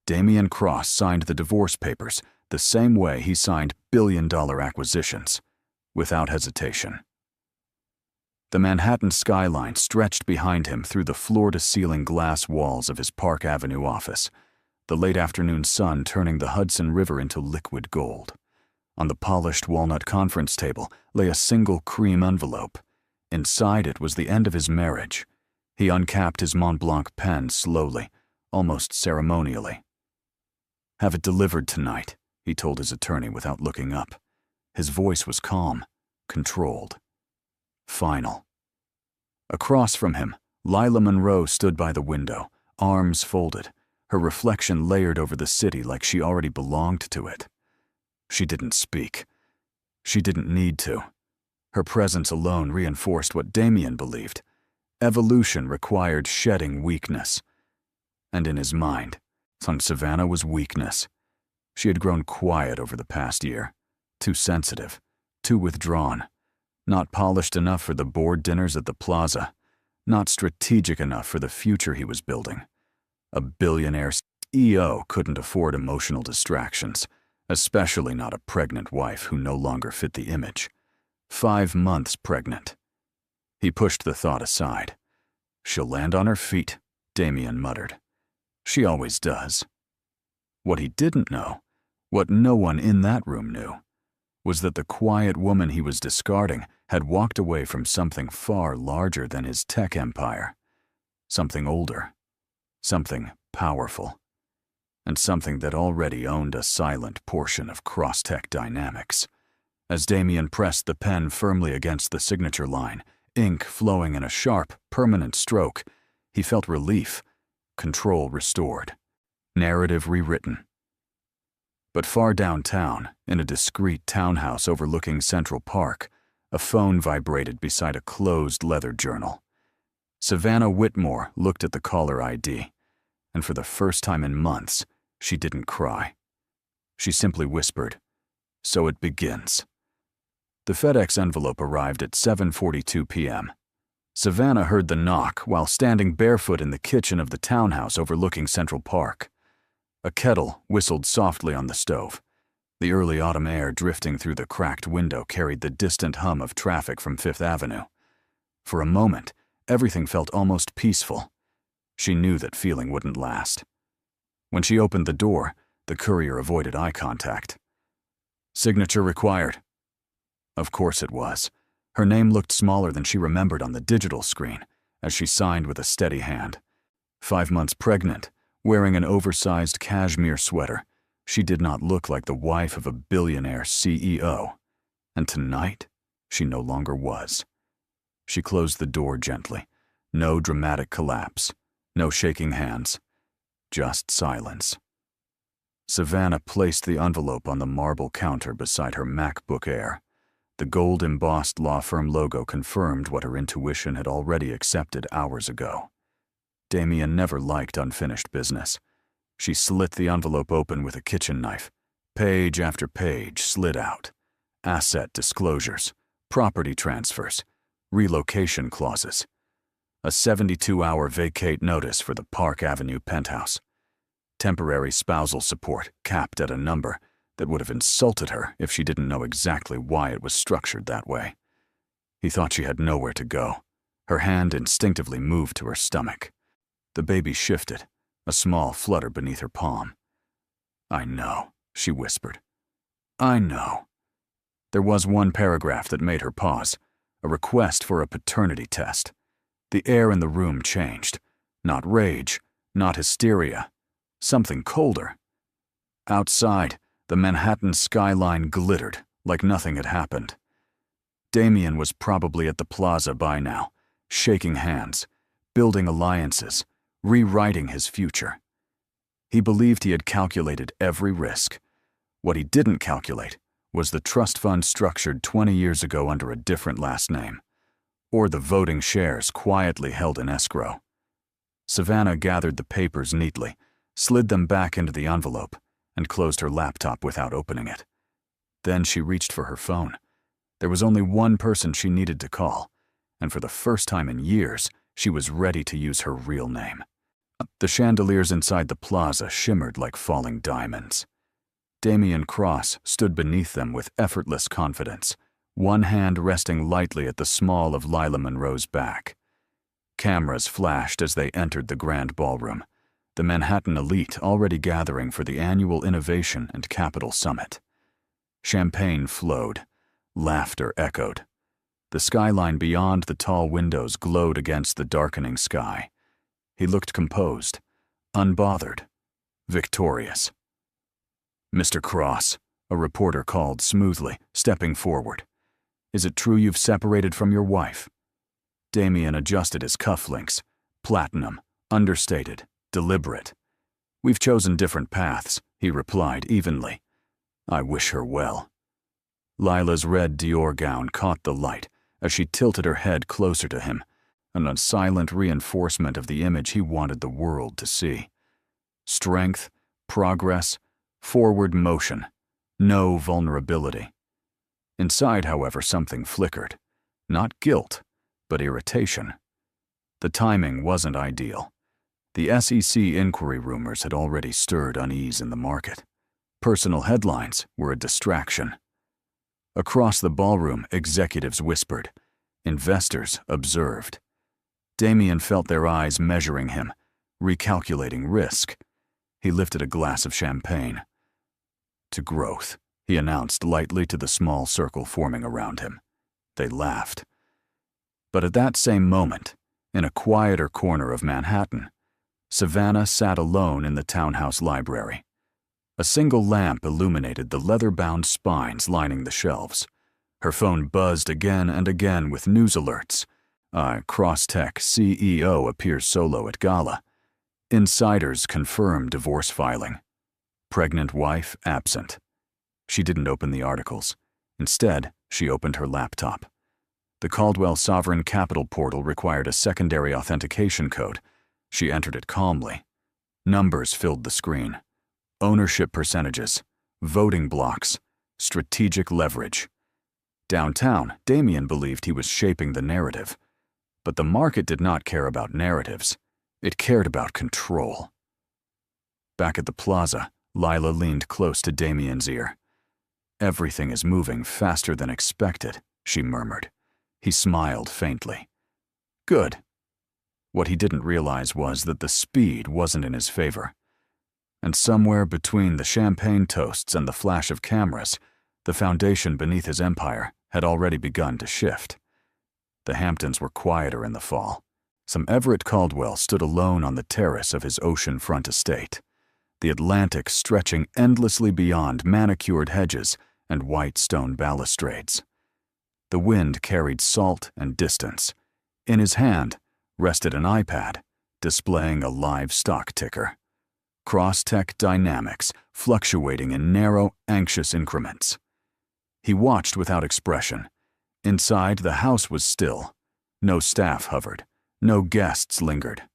Damian Cross signed the divorce papers the same way he signed billion-dollar acquisitions, without hesitation. The Manhattan skyline stretched behind him through the floor-to-ceiling glass walls of his Park Avenue office, the late afternoon sun turning the Hudson River into liquid gold. On the polished walnut conference table lay a single cream envelope. Inside it was the end of his marriage. He uncapped his Mont Blanc pen slowly, almost ceremonially. "Have it delivered tonight," he told his attorney without looking up. His voice was calm, controlled, final. Across from him, Lila Monroe stood by the window, arms folded, her reflection layered over the city like she already belonged to it. She didn't speak. She didn't need to. Her presence alone reinforced what Damian believed. Evolution required shedding weakness. And in his mind, Savannah was weakness. She had grown quiet over the past year, too sensitive, too withdrawn, not polished enough for the board dinners at the plaza, not strategic enough for the future he was building. A billionaire CEO couldn't afford emotional distractions, especially not a pregnant wife who no longer fit the image. 5 months pregnant. He pushed the thought aside. "She'll land on her feet," Damian muttered. "She always does." What he didn't know, what no one in that room knew, was that the quiet woman he was discarding had walked away from something far larger than his tech empire. Something older, something powerful, and something that already owned a silent portion of cross-tech dynamics. As Damian pressed the pen firmly against the signature line, ink flowing in a sharp, permanent stroke, he felt relief, control restored, narrative rewritten. But far downtown, in a discreet townhouse overlooking Central Park, a phone vibrated beside a closed leather journal. Savannah Whitmore looked at the caller ID, and for the first time in months, she didn't cry. She simply whispered, "So it begins." The FedEx envelope arrived at 7:42 p.m. Savannah heard the knock while standing barefoot in the kitchen of the townhouse overlooking Central Park. A kettle whistled softly on the stove. The early autumn air drifting through the cracked window carried the distant hum of traffic from Fifth Avenue. For a moment, everything felt almost peaceful. She knew that feeling wouldn't last. When she opened the door, the courier avoided eye contact. "Signature required." Of course it was. Her name looked smaller than she remembered on the digital screen as she signed with a steady hand. 5 months pregnant, wearing an oversized cashmere sweater, she did not look like the wife of a billionaire CEO. And tonight, she no longer was. She closed the door gently. No dramatic collapse. No shaking hands. Just silence. Savannah placed the envelope on the marble counter beside her MacBook Air. The gold-embossed law firm logo confirmed what her intuition had already accepted hours ago. Damian never liked unfinished business. She slit the envelope open with a kitchen knife. Page after page slid out. Asset disclosures, property transfers, relocation clauses. A 72-hour vacate notice for the Park Avenue penthouse. Temporary spousal support capped at a number that would have insulted her if she didn't know exactly why it was structured that way. He thought she had nowhere to go. Her hand instinctively moved to her stomach. The baby shifted, a small flutter beneath her palm. "I know," she whispered. "I know." There was one paragraph that made her pause, a request for a paternity test. The air in the room changed. Not rage, not hysteria. Something colder. Outside, the Manhattan skyline glittered like nothing had happened. Damian was probably at the plaza by now, shaking hands, building alliances, rewriting his future. He believed he had calculated every risk. What he didn't calculate was the trust fund structured 20 years ago under a different last name, or the voting shares quietly held in escrow. Savannah gathered the papers neatly, slid them back into the envelope, and closed her laptop without opening it. Then she reached for her phone. There was only one person she needed to call, and for the first time in years, she was ready to use her real name. The chandeliers inside the plaza shimmered like falling diamonds. Damien Cross stood beneath them with effortless confidence, one hand resting lightly at the small of Lila Monroe's back. Cameras flashed as they entered the grand ballroom, the Manhattan elite already gathering for the annual Innovation and Capital Summit. Champagne flowed, laughter echoed. The skyline beyond the tall windows glowed against the darkening sky. He looked composed, unbothered, victorious. "Mr. Cross," a reporter called smoothly, stepping forward. "Is it true you've separated from your wife?" Damien adjusted his cufflinks, platinum, understated, deliberate. "We've chosen different paths," he replied evenly. "I wish her well." Lila's red Dior gown caught the light as she tilted her head closer to him, a silent reinforcement of the image he wanted the world to see. Strength, progress, forward motion, no vulnerability. Inside, however, something flickered. Not guilt, but irritation. The timing wasn't ideal. The SEC inquiry rumors had already stirred unease in the market. Personal headlines were a distraction. Across the ballroom, executives whispered. Investors observed. Damien felt their eyes measuring him, recalculating risk. He lifted a glass of champagne. "To growth," he announced lightly to the small circle forming around him. They laughed. But at that same moment, in a quieter corner of Manhattan, Savannah sat alone in the townhouse library. A single lamp illuminated the leather-bound spines lining the shelves. Her phone buzzed again and again with news alerts. Crosstech CEO appears solo at gala. Insiders confirm divorce filing. Pregnant wife absent. She didn't open the articles. Instead, she opened her laptop. The Caldwell Sovereign Capital portal required a secondary authentication code. She entered it calmly. Numbers filled the screen. Ownership percentages, voting blocks, strategic leverage. Downtown, Damien believed he was shaping the narrative. But the market did not care about narratives. It cared about control. Back at the plaza, Lila leaned close to Damien's ear. "Everything is moving faster than expected," she murmured. He smiled faintly. "Good." What he didn't realize was that the speed wasn't in his favor. And somewhere between the champagne toasts and the flash of cameras, the foundation beneath his empire had already begun to shift. The Hamptons were quieter in the fall. Some Everett Caldwell stood alone on the terrace of his oceanfront estate, the Atlantic stretching endlessly beyond manicured hedges and white stone balustrades. The wind carried salt and distance. In his hand rested an iPad, displaying a live stock ticker. Crosstech dynamics fluctuating in narrow, anxious increments. He watched without expression. Inside, the house was still. No staff hovered. No guests lingered.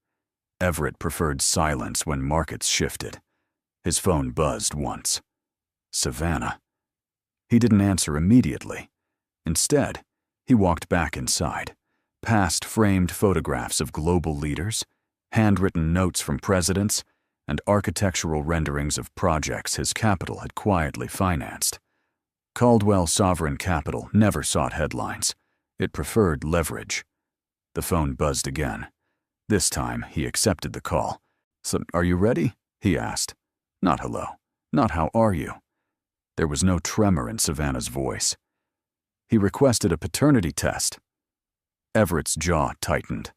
Everett preferred silence when markets shifted. His phone buzzed once. Savannah. He didn't answer immediately. Instead, he walked back inside, past framed photographs of global leaders, handwritten notes from presidents, and architectural renderings of projects his capital had quietly financed. Caldwell Sovereign Capital never sought headlines. It preferred leverage. The phone buzzed again. This time, he accepted the call. "So, are you ready?" he asked. Not hello. Not how are you. There was no tremor in Savannah's voice. He requested a paternity test. Everett's jaw tightened,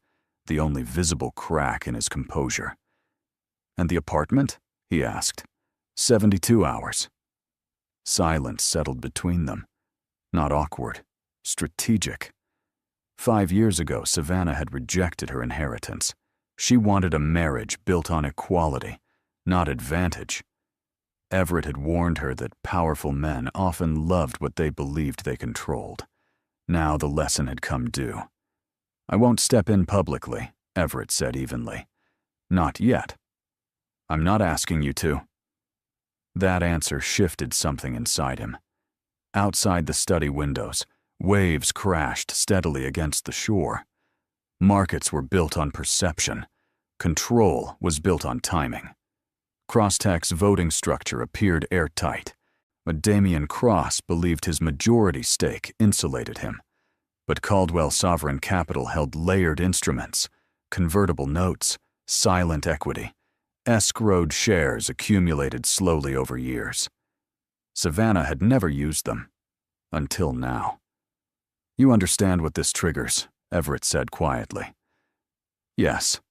the only visible crack in his composure. "And the apartment?" he asked. 72 hours. Silence settled between them. Not awkward, strategic. 5 years ago, Savannah had rejected her inheritance. She wanted a marriage built on equality, not advantage. Everett had warned her that powerful men often loved what they believed they controlled. Now the lesson had come due. "I won't step in publicly," Everett said evenly. "Not yet." "I'm not asking you to." That answer shifted something inside him. Outside the study windows, waves crashed steadily against the shore. Markets were built on perception. Control was built on timing. Crosstech's voting structure appeared airtight, but Damian Cross believed his majority stake insulated him. But Caldwell Sovereign Capital held layered instruments, convertible notes, silent equity, escrowed shares accumulated slowly over years. Savannah had never used them, until now. "You understand what this triggers," Everett said quietly. "Yes."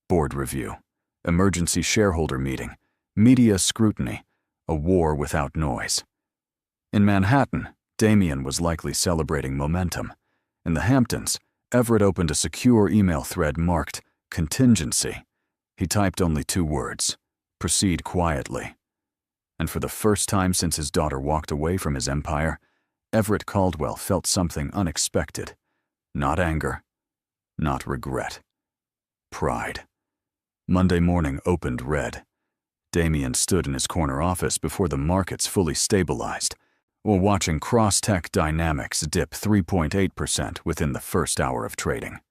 Board review, emergency shareholder meeting, media scrutiny, a war without noise. In Manhattan, Damian was likely celebrating momentum. In the Hamptons, Everett opened a secure email thread marked contingency. He typed only 2 words: proceed quietly. And for the first time since his daughter walked away from his empire, Everett Caldwell felt something unexpected. Not anger, not regret. Pride. Monday morning opened red. Damian stood in his corner office before the markets fully stabilized, while watching Crosstech Dynamics dip 3.8% within the first hour of trading.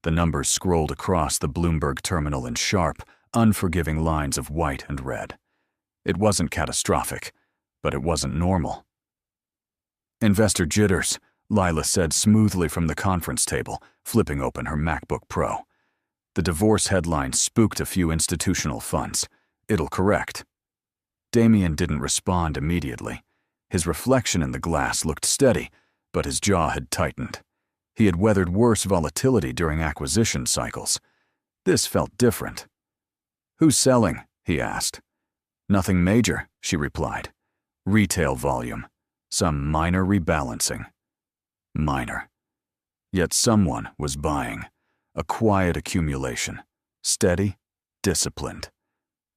The numbers scrolled across the Bloomberg terminal in sharp, unforgiving lines of white and red. It wasn't catastrophic, but it wasn't normal. "Investor jitters," Lila said smoothly from the conference table, flipping open her MacBook Pro. The divorce headline spooked a few institutional funds. "It'll correct." Damian didn't respond immediately. His reflection in the glass looked steady, but his jaw had tightened. He had weathered worse volatility during acquisition cycles. This felt different. "Who's selling?" he asked. "Nothing major," she replied. "Retail volume. Some minor rebalancing." Minor. Yet someone was buying. A quiet accumulation. Steady, disciplined.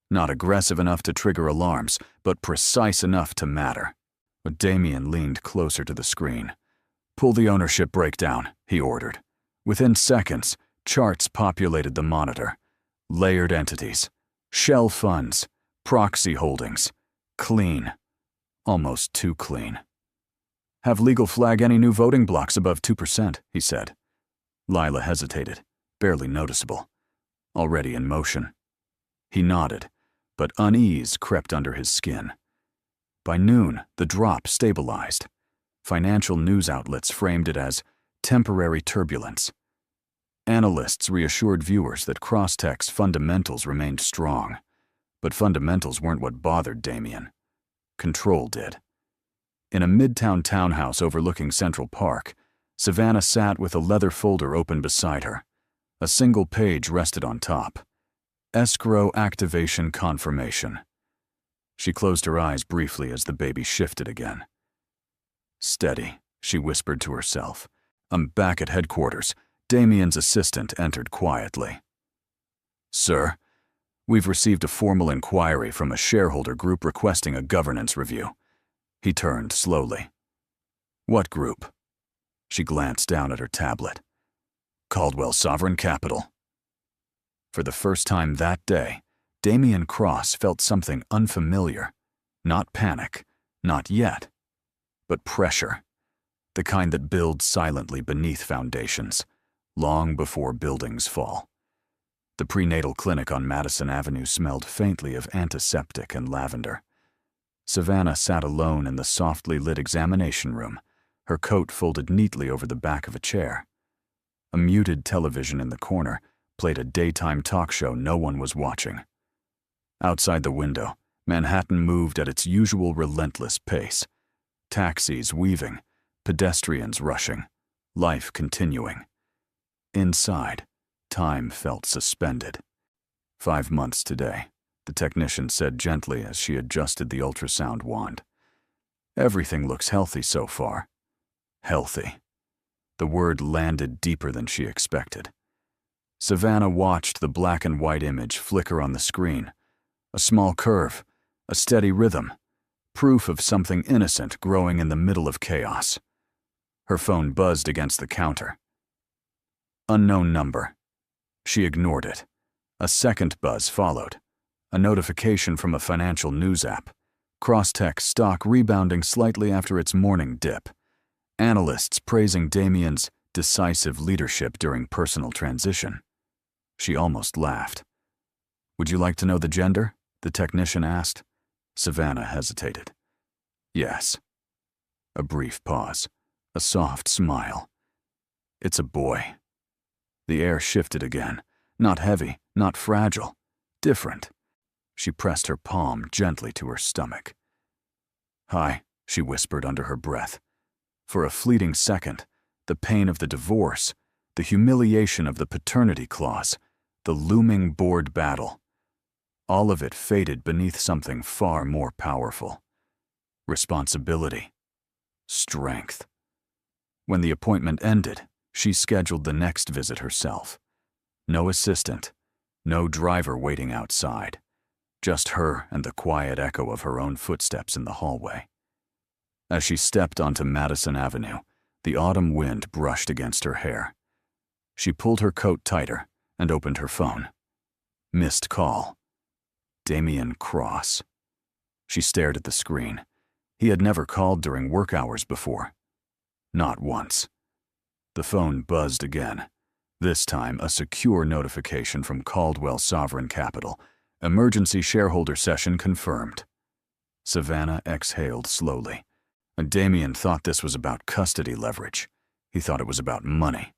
Not aggressive enough to trigger alarms, but precise enough to matter. But Damian leaned closer to the screen. "Pull the ownership breakdown," he ordered. Within seconds, charts populated the monitor. Layered entities. Shell funds. Proxy holdings. Clean. Almost too clean. "Have legal flag any new voting blocks above 2%, he said. Lila hesitated, barely noticeable. Already in motion. He nodded, but unease crept under his skin. By noon, the drop stabilized. Financial news outlets framed it as temporary turbulence. Analysts reassured viewers that Crosstech's fundamentals remained strong. But fundamentals weren't what bothered Damian. Control did. In a midtown townhouse overlooking Central Park, Savannah sat with a leather folder open beside her. A single page rested on top. Escrow activation confirmation. She closed her eyes briefly as the baby shifted again. "Steady," she whispered to herself. "I'm back at headquarters." Damian's assistant entered quietly. "Sir, we've received a formal inquiry from a shareholder group requesting a governance review." He turned slowly. "What group?" She glanced down at her tablet. "Caldwell Sovereign Capital." For the first time that day, Damian Cross felt something unfamiliar. Not panic, not yet, but pressure. The kind that builds silently beneath foundations, long before buildings fall. The prenatal clinic on Madison Avenue smelled faintly of antiseptic and lavender. Savannah sat alone in the softly lit examination room, her coat folded neatly over the back of a chair. A muted television in the corner played a daytime talk show no one was watching. Outside the window, Manhattan moved at its usual relentless pace. Taxis weaving, pedestrians rushing, life continuing. Inside, time felt suspended. 5 months today, the technician said gently as she adjusted the ultrasound wand. "Everything looks healthy so far." Healthy. The word landed deeper than she expected. Savannah watched the black and white image flicker on the screen. A small curve, a steady rhythm, proof of something innocent growing in the middle of chaos. Her phone buzzed against the counter. Unknown number. She ignored it. A second buzz followed. A notification from a financial news app. Crosstech stock rebounding slightly after its morning dip. Analysts praising Damian's decisive leadership during personal transition. She almost laughed. "Would you like to know the gender?" the technician asked. Savannah hesitated. "Yes." A brief pause. A soft smile. "It's a boy." The air shifted again. Not heavy, not fragile. Different. She pressed her palm gently to her stomach. "Hi," she whispered under her breath. For a fleeting second, the pain of the divorce, the humiliation of the paternity clause, the looming board battle, all of it faded beneath something far more powerful. Responsibility. Strength. When the appointment ended, she scheduled the next visit herself. No assistant, no driver waiting outside. Just her and the quiet echo of her own footsteps in the hallway. As she stepped onto Madison Avenue, the autumn wind brushed against her hair. She pulled her coat tighter and opened her phone. Missed call. Damian Cross. She stared at the screen. He had never called during work hours before. Not once. The phone buzzed again. This time, a secure notification from Caldwell Sovereign Capital. Emergency shareholder session confirmed. Savannah exhaled slowly. Damian thought this was about custody leverage. He thought it was about money.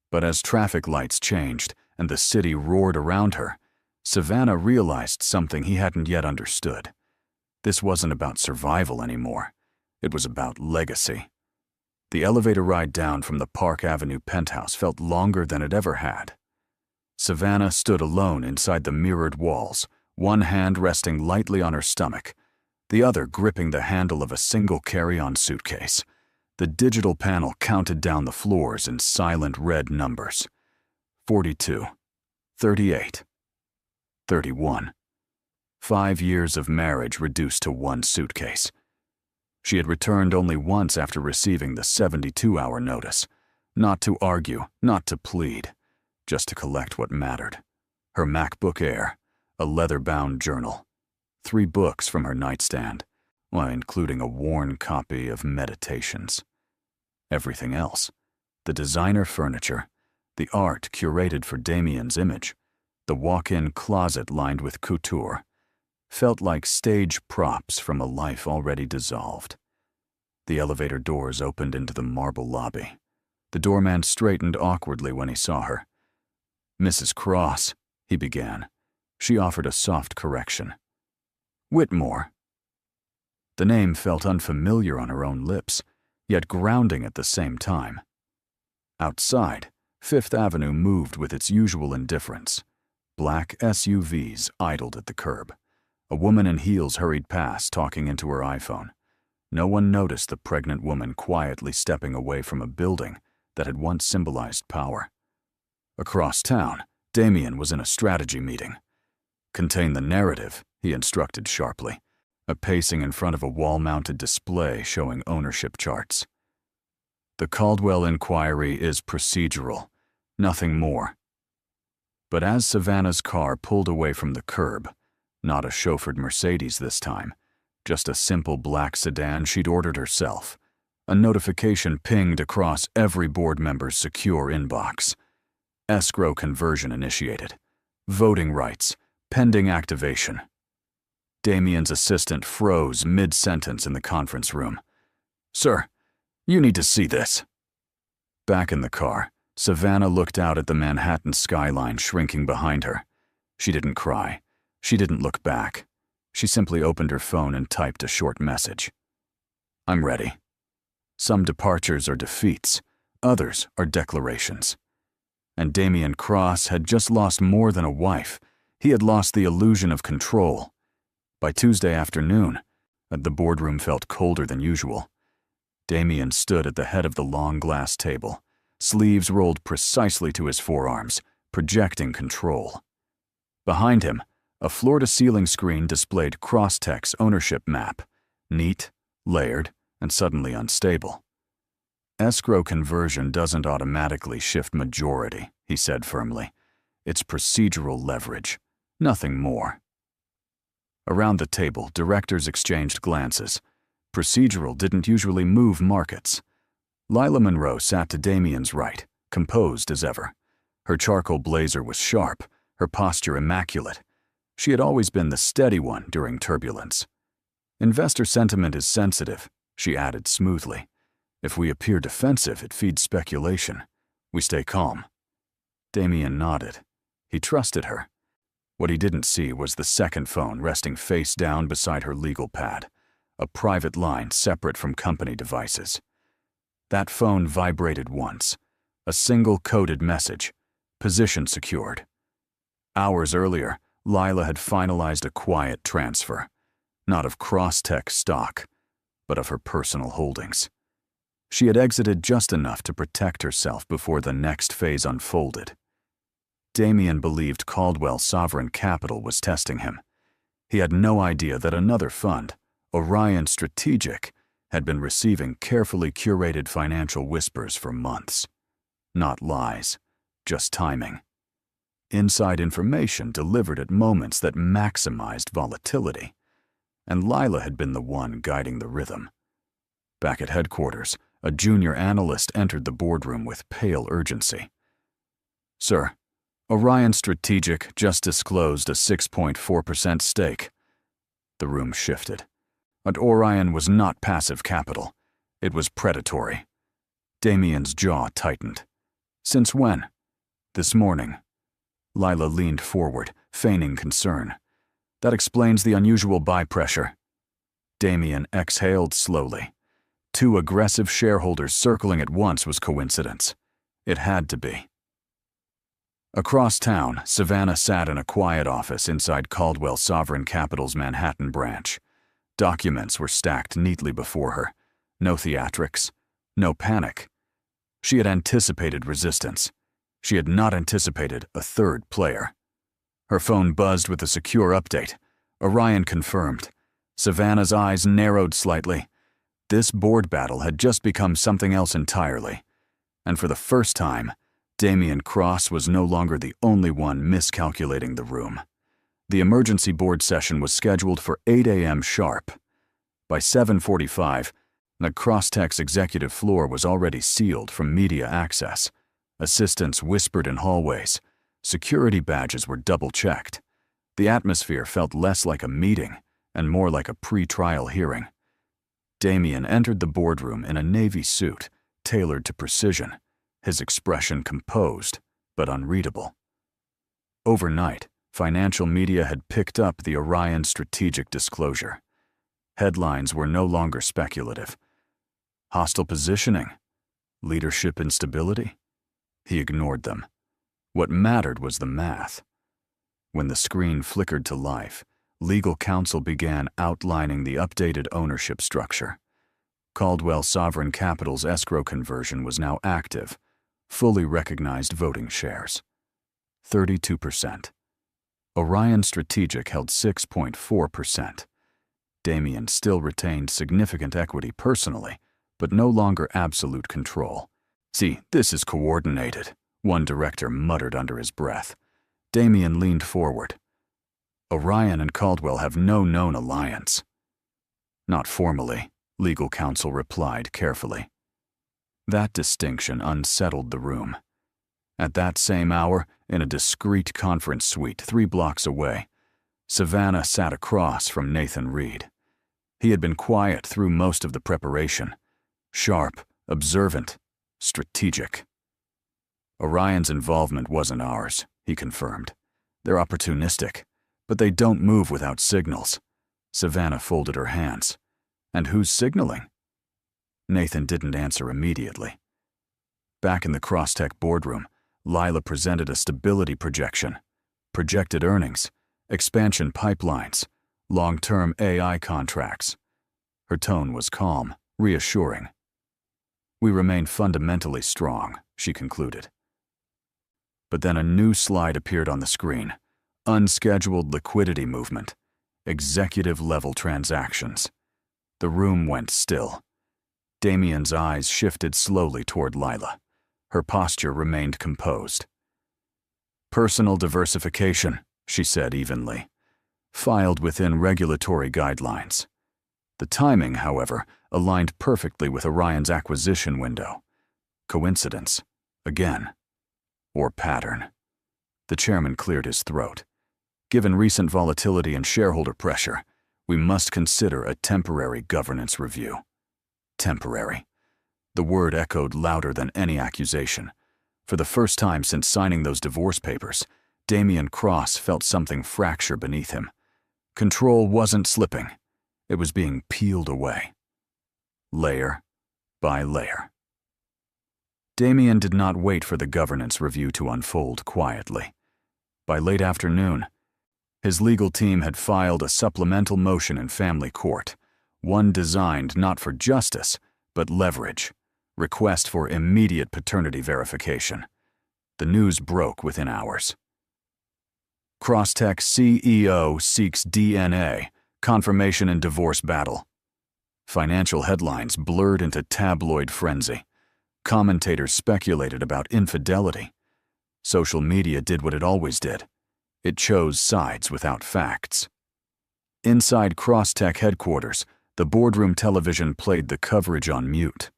But as traffic lights changed and the city roared around her, Savannah realized something he hadn't yet understood. This wasn't about survival anymore. It was about legacy. The elevator ride down from the Park Avenue penthouse felt longer than it ever had. Savannah stood alone inside the mirrored walls, one hand resting lightly on her stomach, the other gripping the handle of a single carry-on suitcase. The digital panel counted down the floors in silent red numbers. 42, 38, 31. 5 years of marriage reduced to one suitcase. She had returned only once after receiving the 72-hour notice. Not to argue, not to plead, just to collect what mattered. Her MacBook Air, a leather-bound journal, 3 books from her nightstand, while including a worn copy of Meditations. Everything else, the designer furniture, the art curated for Damian's image, the walk-in closet lined with couture, felt like stage props from a life already dissolved. The elevator doors opened into the marble lobby. The doorman straightened awkwardly when he saw her. "Mrs. Cross," he began. She offered a soft correction. "Whitmore." The name felt unfamiliar on her own lips, yet grounding at the same time. Outside, Fifth Avenue moved with its usual indifference. Black SUVs idled at the curb. A woman in heels hurried past, talking into her iPhone. No one noticed the pregnant woman quietly stepping away from a building that had once symbolized power. Across town, Damian was in a strategy meeting. "Contain the narrative," he instructed sharply, a pacing in front of a wall-mounted display showing ownership charts. "The Caldwell inquiry is procedural, nothing more." But as Savannah's car pulled away from the curb, not a chauffeured Mercedes this time, just a simple black sedan she'd ordered herself, a notification pinged across every board member's secure inbox. Escrow conversion initiated. Voting rights, pending activation. Damian's assistant froze mid-sentence in the conference room. "Sir, you need to see this." Back in the car, Savannah looked out at the Manhattan skyline shrinking behind her. She didn't cry. She didn't look back. She simply opened her phone and typed a short message. "I'm ready." Some departures are defeats, others are declarations. And Damian Cross had just lost more than a wife. He had lost the illusion of control. By Tuesday afternoon, the boardroom felt colder than usual. Damian stood at the head of the long glass table, sleeves rolled precisely to his forearms, projecting control. Behind him, a floor-to-ceiling screen displayed Crosstech's ownership map, neat, layered, and suddenly unstable. "Escrow conversion doesn't automatically shift majority," he said firmly. "It's procedural leverage, nothing more." Around the table, directors exchanged glances. Procedural didn't usually move markets. Lila Monroe sat to Damian's right, composed as ever. Her charcoal blazer was sharp, her posture immaculate. She had always been the steady one during turbulence. "Investor sentiment is sensitive," she added smoothly. "If we appear defensive, it feeds speculation. We stay calm." Damien nodded. He trusted her. What he didn't see was the second phone resting face down beside her legal pad, a private line separate from company devices. That phone vibrated once, a single coded message, position secured. Hours earlier, Lila had finalized a quiet transfer, not of Crosstech stock, but of her personal holdings. She had exited just enough to protect herself before the next phase unfolded. Damien believed Caldwell Sovereign Capital was testing him. He had no idea that another fund, Orion Strategic, had been receiving carefully curated financial whispers for months. Not lies, just timing. Inside information delivered at moments that maximized volatility. And Lila had been the one guiding the rhythm. Back at headquarters, a junior analyst entered the boardroom with pale urgency. "Sir, Orion Strategic just disclosed a 6.4% stake." The room shifted. But Orion was not passive capital. It was predatory. Damien's jaw tightened. "Since when?" "This morning." Lila leaned forward, feigning concern. "That explains the unusual buy pressure." Damien exhaled slowly. Two aggressive shareholders circling at once was coincidence. It had to be. Across town, Savannah sat in a quiet office inside Caldwell Sovereign Capital's Manhattan branch. Documents were stacked neatly before her. No theatrics, no panic. She had anticipated resistance. She had not anticipated a third player. Her phone buzzed with a secure update. Orion confirmed. Savannah's eyes narrowed slightly. This board battle had just become something else entirely. And for the first time, Damien Cross was no longer the only one miscalculating the room. The emergency board session was scheduled for 8 a.m. sharp. By 7:45, the Crosstech's executive floor was already sealed from media access. Assistants whispered in hallways. Security badges were double-checked. The atmosphere felt less like a meeting and more like a pre-trial hearing. Damien entered the boardroom in a navy suit, tailored to precision, his expression composed but unreadable. Overnight, financial media had picked up the Orion Strategic disclosure. Headlines were no longer speculative. Hostile positioning? Leadership instability? He ignored them. What mattered was the math. When the screen flickered to life, legal counsel began outlining the updated ownership structure. Caldwell Sovereign Capital's escrow conversion was now active, fully recognized voting shares. 32%. Orion Strategic held 6.4%. Damien still retained significant equity personally, but no longer absolute control. "See, this is coordinated," one director muttered under his breath. Damien leaned forward. "Orion and Caldwell have no known alliance." "Not formally," legal counsel replied carefully. That distinction unsettled the room. At that same hour, in a discreet conference suite 3 blocks away, Savannah sat across from Nathan Reed. He had been quiet through most of the preparation. Sharp, observant, strategic. "Orion's involvement wasn't ours," he confirmed. "They're opportunistic, but they don't move without signals." Savannah folded her hands. "And who's signaling?" Nathan didn't answer immediately. Back in the Crosstech boardroom, Lila presented a stability projection, projected earnings, expansion pipelines, long-term AI contracts. Her tone was calm, reassuring. "We remain fundamentally strong," she concluded. But then a new slide appeared on the screen. Unscheduled liquidity movement. Executive-level transactions. The room went still. Damien's eyes shifted slowly toward Lila. Her posture remained composed. "Personal diversification," she said evenly. "Filed within regulatory guidelines." The timing, however, aligned perfectly with Orion's acquisition window. Coincidence? Again. or pattern. The chairman cleared his throat. Given recent volatility and shareholder pressure, we must consider a temporary governance review. Temporary. The word echoed louder than any accusation. For the first time since signing those divorce papers, Damian Cross felt something fracture beneath him. Control wasn't slipping. It was being peeled away. Layer by layer. Damian did not wait for the governance review to unfold quietly. By late afternoon, his legal team had filed a supplemental motion in family court, one designed not for justice, but leverage, request for immediate paternity verification. The news broke within hours. Crosstech CEO seeks DNA, confirmation in divorce battle. Financial headlines blurred into tabloid frenzy. Commentators speculated about infidelity. Social media did what it always did. It chose sides without facts. Inside Crosstech headquarters, the boardroom television played the coverage on mute.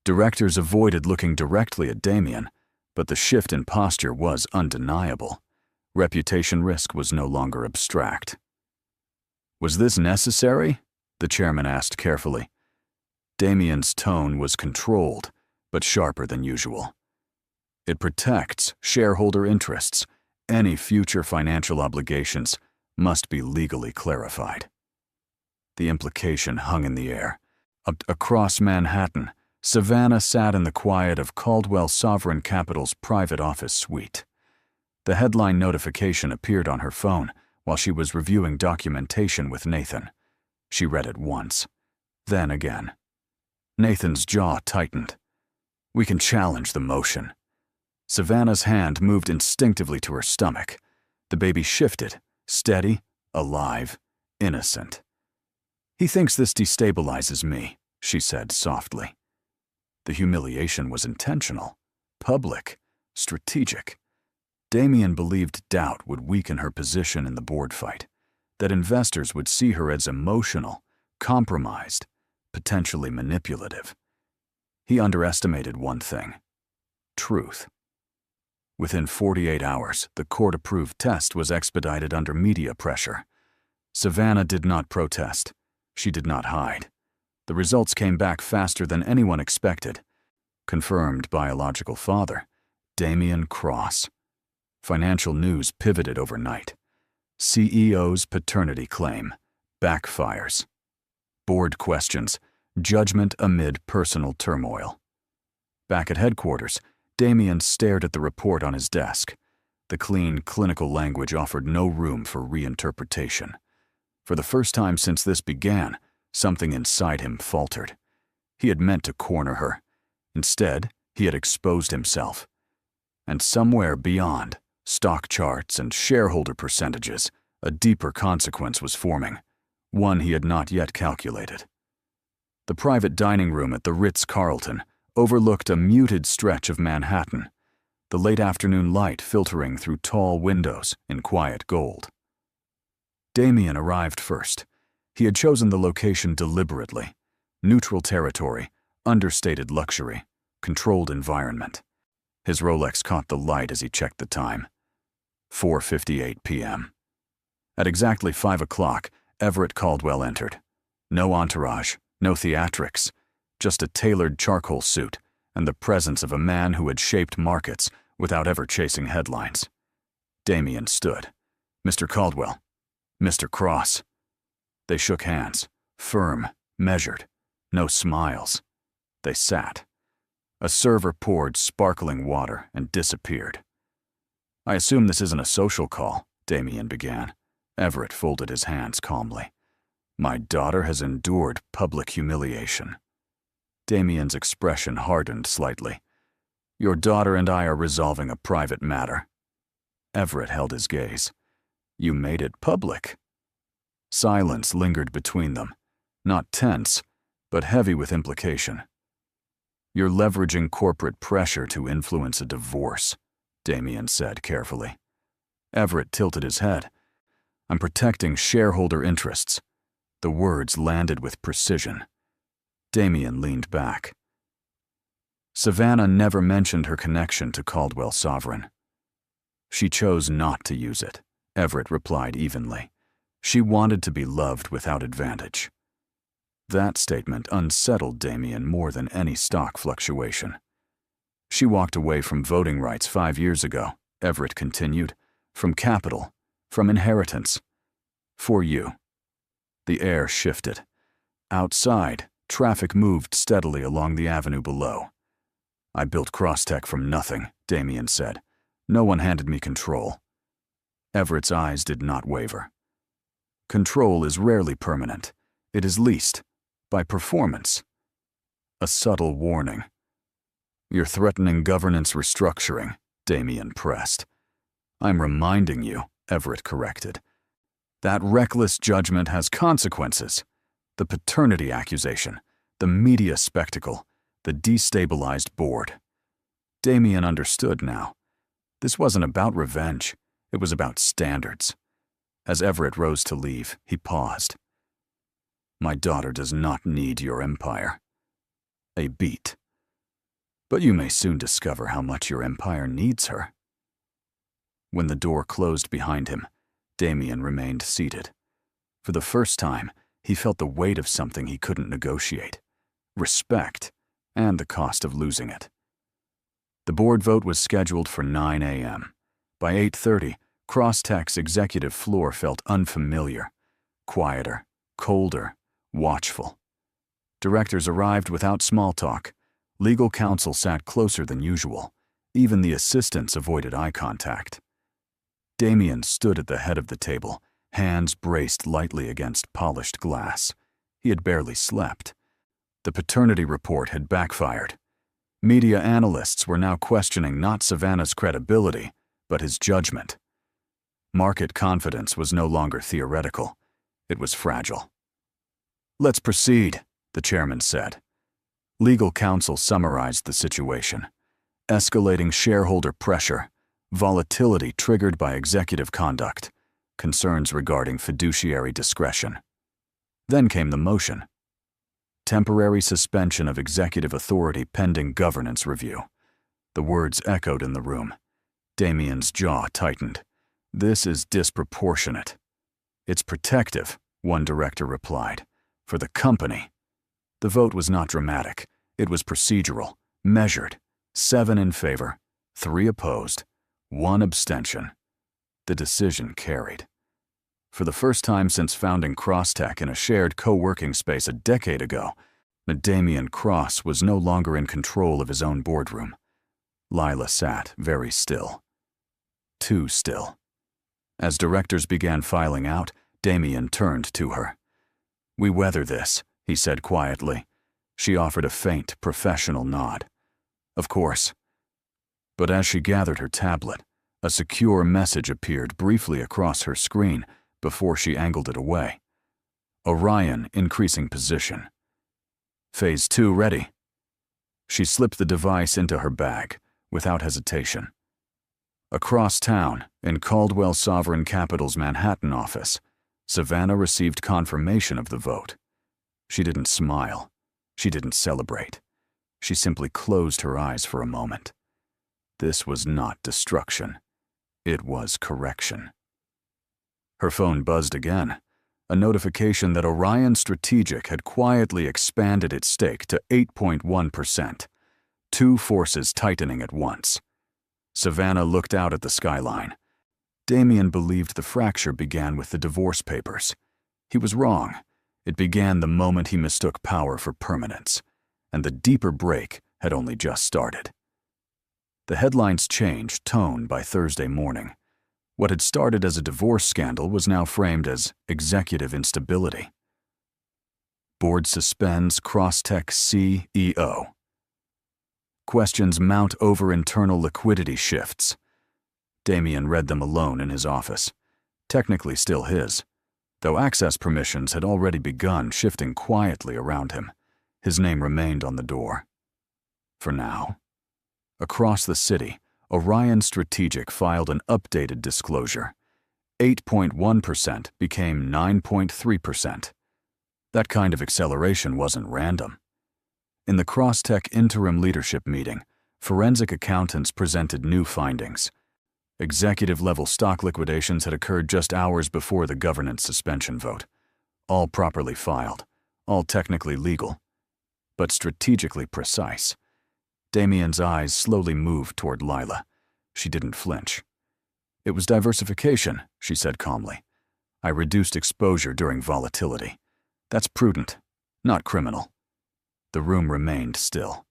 Directors avoided looking directly at Damian, but the shift in posture was undeniable. Reputation risk was no longer abstract. "Was this necessary?" the chairman asked carefully. Damian's tone was controlled, but sharper than usual. "It protects shareholder interests. Any future financial obligations must be legally clarified." The implication hung in the air. Across Manhattan, Savannah sat in the quiet of Caldwell Sovereign Capital's private office suite. The headline notification appeared on her phone while she was reviewing documentation with Nathan. She read it once, then again. Nathan's jaw tightened. "We can challenge the motion." Savannah's hand moved instinctively to her stomach. The baby shifted, steady, alive, innocent. "He thinks this destabilizes me," she said softly. The humiliation was intentional, public, strategic. Damian believed doubt would weaken her position in the board fight, that investors would see her as emotional, compromised, potentially manipulative. He underestimated one thing: truth. Within 48 hours, the court-approved test was expedited under media pressure. Savannah did not protest. She did not hide. The results came back faster than anyone expected. Confirmed biological father, Damian Cross. Financial news pivoted overnight. CEO's paternity claim backfires. Board questions, judgment amid personal turmoil. Back at headquarters, Damian stared at the report on his desk. The clean, clinical language offered no room for reinterpretation. For the first time since this began, something inside him faltered. He had meant to corner her. Instead, he had exposed himself. And somewhere beyond, stock charts and shareholder percentages, a deeper consequence was forming, one he had not yet calculated. The private dining room at the Ritz-Carlton overlooked a muted stretch of Manhattan, the late afternoon light filtering through tall windows in quiet gold. Damian arrived first. He had chosen the location deliberately. Neutral territory, understated luxury, controlled environment. His Rolex caught the light as he checked the time. 4:58 p.m. At exactly 5 o'clock, Everett Caldwell entered. No entourage, no theatrics, just a tailored charcoal suit and the presence of a man who had shaped markets without ever chasing headlines. Damian stood. "Mr. Caldwell, Mr. Cross." They shook hands, firm, measured, no smiles. They sat. A server poured sparkling water and disappeared. "I assume this isn't a social call," Damian began. Everett folded his hands calmly. "My daughter has endured public humiliation." Damian's expression hardened slightly. "Your daughter and I are resolving a private matter." Everett held his gaze. "You made it public." Silence lingered between them, not tense, but heavy with implication. "You're leveraging corporate pressure to influence a divorce," Damian said carefully. Everett tilted his head. "I'm protecting shareholder interests." The words landed with precision. Damian leaned back. Savannah never mentioned her connection to Caldwell Sovereign. She chose not to use it, Everett replied evenly. She wanted to be loved without advantage. That statement unsettled Damien more than any stock fluctuation. She walked away from voting rights 5 years ago, Everett continued, from capital, from inheritance. For you. The air shifted. Outside, traffic moved steadily along the avenue below. I built Crosstech from nothing, Damien said. No one handed me control. Everett's eyes did not waver. Control is rarely permanent. It is leased, by performance. A subtle warning. You're threatening governance restructuring, Damien pressed. I'm reminding you, Everett corrected. That reckless judgment has consequences. The paternity accusation, the media spectacle, the destabilized board. Damien understood now. This wasn't about revenge. It was about standards. As Everett rose to leave, he paused. My daughter does not need your empire. A beat. But you may soon discover how much your empire needs her. When the door closed behind him, Damien remained seated. For the first time, he felt the weight of something he couldn't negotiate. Respect, and the cost of losing it. The board vote was scheduled for 9 a.m. By 8:30, Crosstech's executive floor felt unfamiliar, quieter, colder, watchful. Directors arrived without small talk. Legal counsel sat closer than usual. Even the assistants avoided eye contact. Damien stood at the head of the table, hands braced lightly against polished glass. He had barely slept. The paternity report had backfired. Media analysts were now questioning not Savannah's credibility, but his judgment. Market confidence was no longer theoretical. It was fragile. Let's proceed, the chairman said. Legal counsel summarized the situation. Escalating shareholder pressure, volatility triggered by executive conduct, concerns regarding fiduciary discretion. Then came the motion. Temporary suspension of executive authority pending governance review. The words echoed in the room. Damien's jaw tightened. This is disproportionate. It's protective, one director replied. For the company. The vote was not dramatic. It was procedural, measured. 7 in favor, 3 opposed, 1 abstention. The decision carried. For the first time since founding Crosstech in a shared co-working space a decade ago, Damien Cross was no longer in control of his own boardroom. Lila sat very still. Too still. As directors began filing out, Damien turned to her. We weather this, he said quietly. She offered a faint, professional nod. Of course. But as she gathered her tablet, a secure message appeared briefly across her screen before she angled it away. Orion increasing position. Phase 2 ready. She slipped the device into her bag, without hesitation. Across town, in Caldwell Sovereign Capital's Manhattan office, Savannah received confirmation of the vote. She didn't smile. She didn't celebrate. She simply closed her eyes for a moment. This was not destruction. It was correction. Her phone buzzed again, a notification that Orion Strategic had quietly expanded its stake to 8.1%, 2 forces tightening at once. Savannah looked out at the skyline. Damien believed the fracture began with the divorce papers. He was wrong. It began the moment he mistook power for permanence, and the deeper break had only just started. The headlines changed tone by Thursday morning. What had started as a divorce scandal was now framed as executive instability. Board suspends Crosstech CEO. Questions mount over internal liquidity shifts. Damien read them alone in his office, technically still his, though access permissions had already begun shifting quietly around him. His name remained on the door. For now. Across the city, Orion Strategic filed an updated disclosure. 8.1% became 9.3%. That kind of acceleration wasn't random. In the Crosstech interim leadership meeting, forensic accountants presented new findings. Executive-level stock liquidations had occurred just hours before the governance suspension vote. All properly filed, all technically legal, but strategically precise. Damien's eyes slowly moved toward Lila. She didn't flinch. "It was diversification," she said calmly. "I reduced exposure during volatility. That's prudent, not criminal." The room remained still.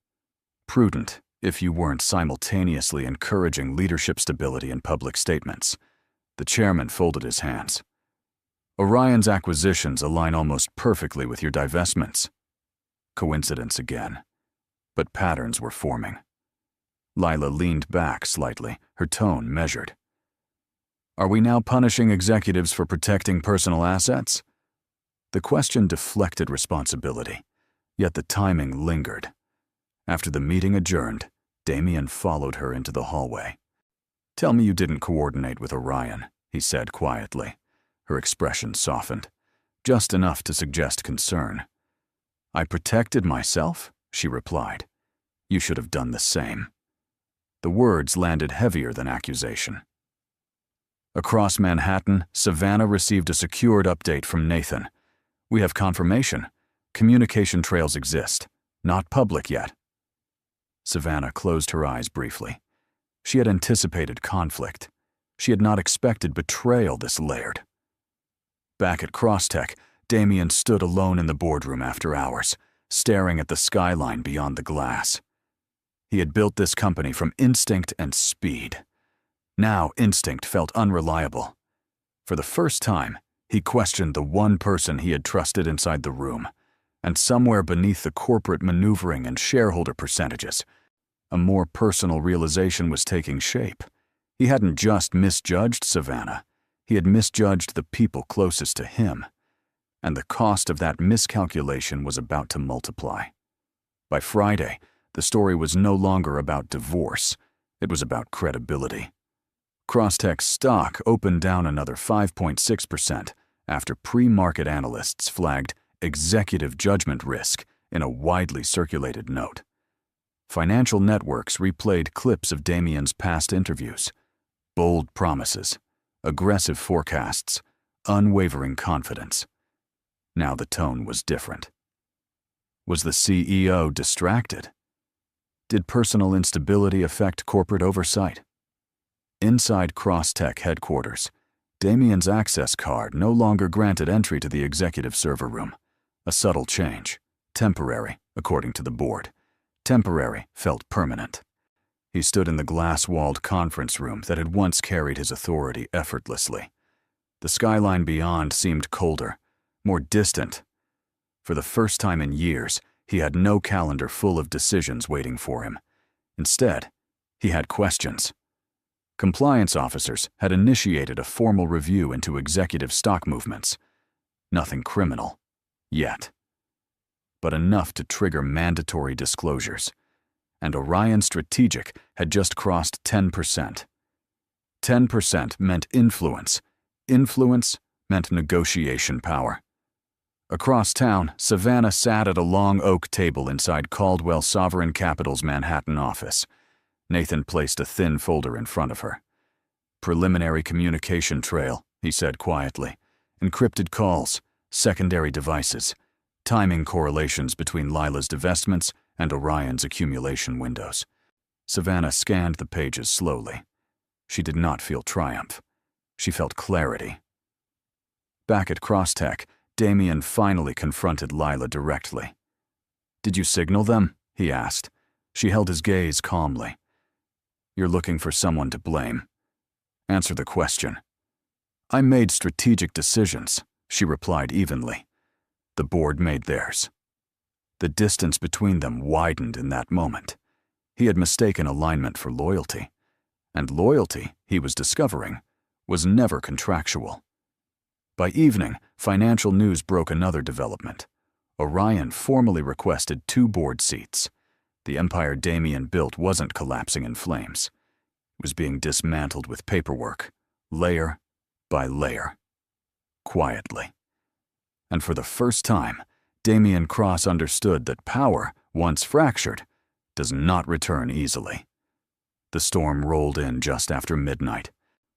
Prudent if you weren't simultaneously encouraging leadership stability in public statements. The chairman folded his hands. "Orion's acquisitions align almost perfectly with your divestments." Coincidence again. But patterns were forming. Lila leaned back slightly, her tone measured. "Are we now punishing executives for protecting personal assets?" The question deflected responsibility, yet the timing lingered. After the meeting adjourned, Damien followed her into the hallway. "Tell me you didn't coordinate with Orion," he said quietly. Her expression softened, just enough to suggest concern. "I protected myself," she replied. "You should have done the same." The words landed heavier than accusation. Across Manhattan, Savannah received a secured update from Nathan. "We have confirmation. Communication trails exist. Not public yet." Savannah closed her eyes briefly. She had anticipated conflict. She had not expected betrayal this layered. Back at Crosstech, Damien stood alone in the boardroom after hours, staring at the skyline beyond the glass. He had built this company from instinct and speed. Now instinct felt unreliable. For the first time, he questioned the one person he had trusted inside the room, and somewhere beneath the corporate maneuvering and shareholder percentages, a more personal realization was taking shape. He hadn't just misjudged Savannah, he had misjudged the people closest to him, and the cost of that miscalculation was about to multiply. By Friday, the story was no longer about divorce, it was about credibility. Crosstech's stock opened down another 5.6% after pre-market analysts flagged executive judgment risk in a widely circulated note. Financial networks replayed clips of Damien's past interviews. Bold promises, aggressive forecasts, unwavering confidence. Now the tone was different. Was the CEO distracted? Did personal instability affect corporate oversight? Inside Crosstech headquarters, Damien's access card no longer granted entry to the executive server room. A subtle change, temporary, according to the board. Temporary felt permanent. He stood in the glass-walled conference room that had once carried his authority effortlessly. The skyline beyond seemed colder, more distant. For the first time in years, he had no calendar full of decisions waiting for him. Instead, he had questions. Compliance officers had initiated a formal review into executive stock movements. Nothing criminal, yet. But enough to trigger mandatory disclosures. And Orion Strategic had just crossed 10%. 10% meant influence. Influence meant negotiation power. Across town, Savannah sat at a long oak table inside Caldwell Sovereign Capital's Manhattan office. Nathan placed a thin folder in front of her. "Preliminary communication trail," he said quietly. "Encrypted calls, secondary devices, timing correlations between Lila's divestments and Orion's accumulation windows." Savannah scanned the pages slowly. She did not feel triumph. She felt clarity. Back at Crosstech, Damien finally confronted Lila directly. "Did you signal them?" he asked. She held his gaze calmly. "You're looking for someone to blame. Answer the question." "I made strategic decisions," she replied evenly. The board made theirs. The distance between them widened in that moment. He had mistaken alignment for loyalty. And loyalty, he was discovering, was never contractual. By evening, financial news broke another development. Orion formally requested 2 board seats. The empire Damien built wasn't collapsing in flames. It was being dismantled with paperwork, layer by layer, quietly. And for the first time, Damien Cross understood that power once fractured, does not return easily. The storm rolled in just after midnight.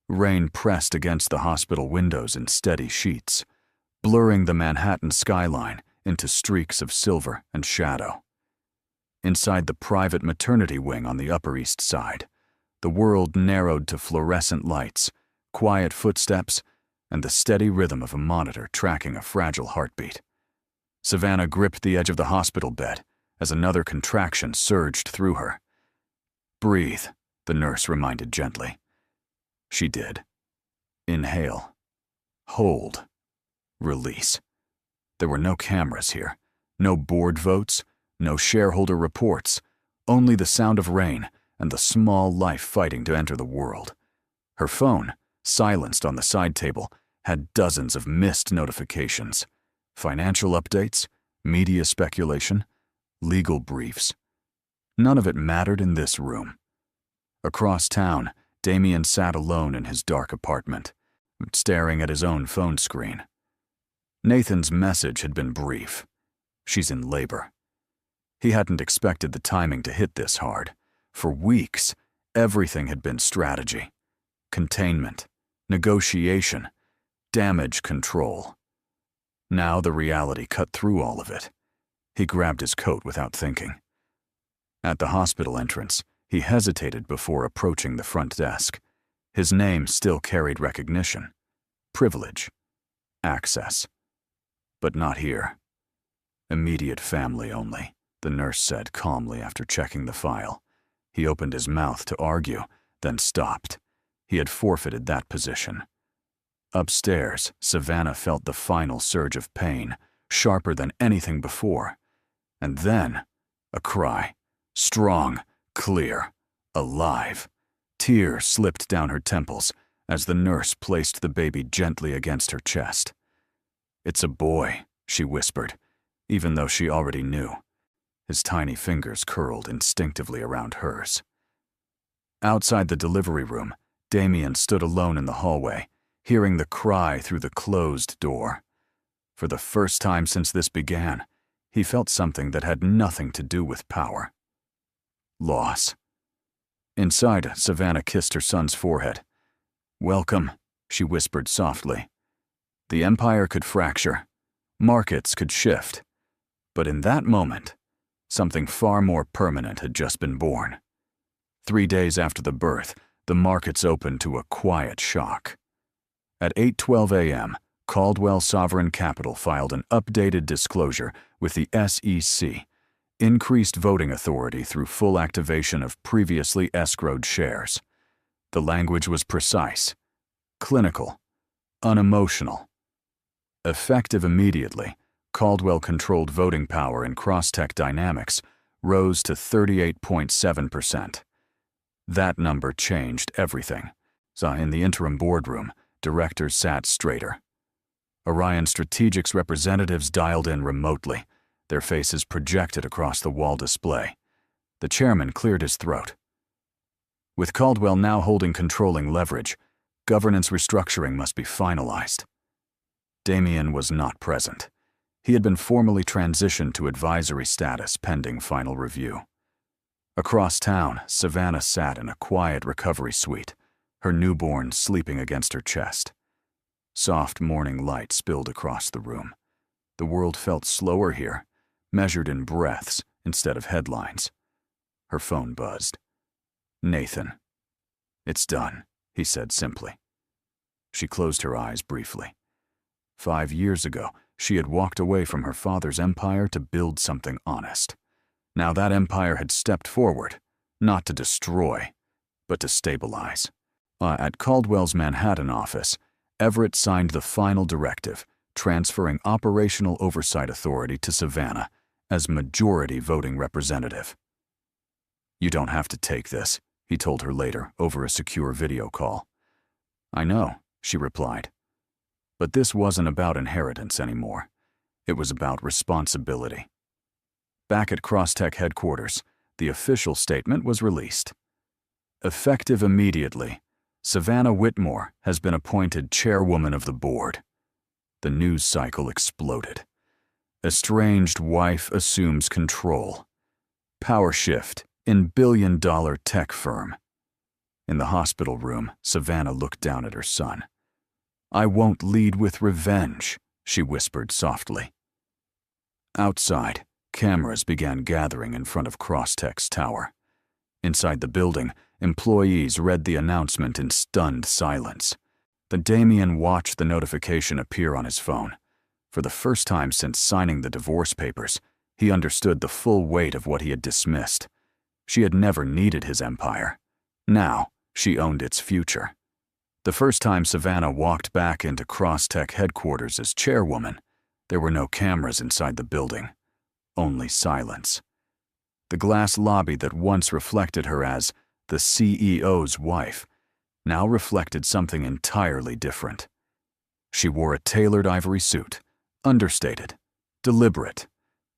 Rain pressed against the hospital windows in steady sheets, blurring the Manhattan skyline into streaks of silver and shadow. Inside the private maternity wing on the Upper East Side, the world narrowed to fluorescent lights, quiet footsteps, and the steady rhythm of a monitor tracking a fragile heartbeat. Savannah gripped the edge of the hospital bed as another contraction surged through her. "Breathe," the nurse reminded gently. She did. Inhale. Hold. Release. There were no cameras here, no board votes, no shareholder reports, only the sound of rain and the small life fighting to enter the world. Her phone, silenced on the side table, had dozens of missed notifications. Financial updates, media speculation, legal briefs. None of it mattered in this room. Across town, Damien sat alone in his dark apartment, staring at his own phone screen. Nathan's message had been brief. "She's in labor." He hadn't expected the timing to hit this hard. For weeks, everything had been strategy, containment, negotiation, damage control. Now the reality cut through all of it. He grabbed his coat without thinking. At the hospital entrance, he hesitated before approaching the front desk. His name still carried recognition, privilege, access. But not here. "Immediate family only," the nurse said calmly after checking the file. He opened his mouth to argue, then stopped. He had forfeited that position. Upstairs, Savannah felt the final surge of pain, sharper than anything before. And then, a cry. Strong, clear, alive. Tears slipped down her temples as the nurse placed the baby gently against her chest. "It's a boy," she whispered, even though she already knew. His tiny fingers curled instinctively around hers. Outside the delivery room, Damien stood alone in the hallway, hearing the cry through the closed door. For the first time since this began, he felt something that had nothing to do with power. Loss. Inside, Savannah kissed her son's forehead. "Welcome," she whispered softly. The empire could fracture. Markets could shift. But in that moment, something far more permanent had just been born. 3 days after the birth, the markets opened to a quiet shock. At 8:12 a.m., Caldwell Sovereign Capital filed an updated disclosure with the SEC, increased voting authority through full activation of previously escrowed shares. The language was precise, clinical, unemotional. Effective immediately, Caldwell-controlled voting power in Crosstech Dynamics rose to 38.7%. That number changed everything. So in the interim boardroom, directors sat straighter. Orion Strategics representatives dialed in remotely, their faces projected across the wall display. The chairman cleared his throat. With Caldwell now holding controlling leverage, governance restructuring must be finalized. Damien was not present. He had been formally transitioned to advisory status pending final review. Across town, Savannah sat in a quiet recovery suite, her newborn sleeping against her chest. Soft morning light spilled across the room. The world felt slower here, measured in breaths instead of headlines. Her phone buzzed. "Nathan." "It's done," he said simply. She closed her eyes briefly. 5 years ago, she had walked away from her father's empire to build something honest. Now that empire had stepped forward, not to destroy, but to stabilize. At Caldwell's Manhattan office, Everett signed the final directive, transferring operational oversight authority to Savannah as majority voting representative. "You don't have to take this," he told her later over a secure video call. "I know," she replied. But this wasn't about inheritance anymore. It was about responsibility. Back at Crosstech headquarters, the official statement was released. Effective immediately, Savannah Whitmore has been appointed chairwoman of the board. The news cycle exploded. Estranged wife assumes control. Power shift in billion-dollar tech firm. In the hospital room, Savannah looked down at her son. "I won't lead with revenge," she whispered softly. Outside, cameras began gathering in front of Crosstech's tower. Inside the building, employees read the announcement in stunned silence. Then Damien watched the notification appear on his phone. For the first time since signing the divorce papers, he understood the full weight of what he had dismissed. She had never needed his empire. Now, she owned its future. The first time Savannah walked back into Crosstech headquarters as chairwoman, there were no cameras inside the building, only silence. The glass lobby that once reflected her as the CEO's wife now reflected something entirely different. She wore a tailored ivory suit, understated, deliberate.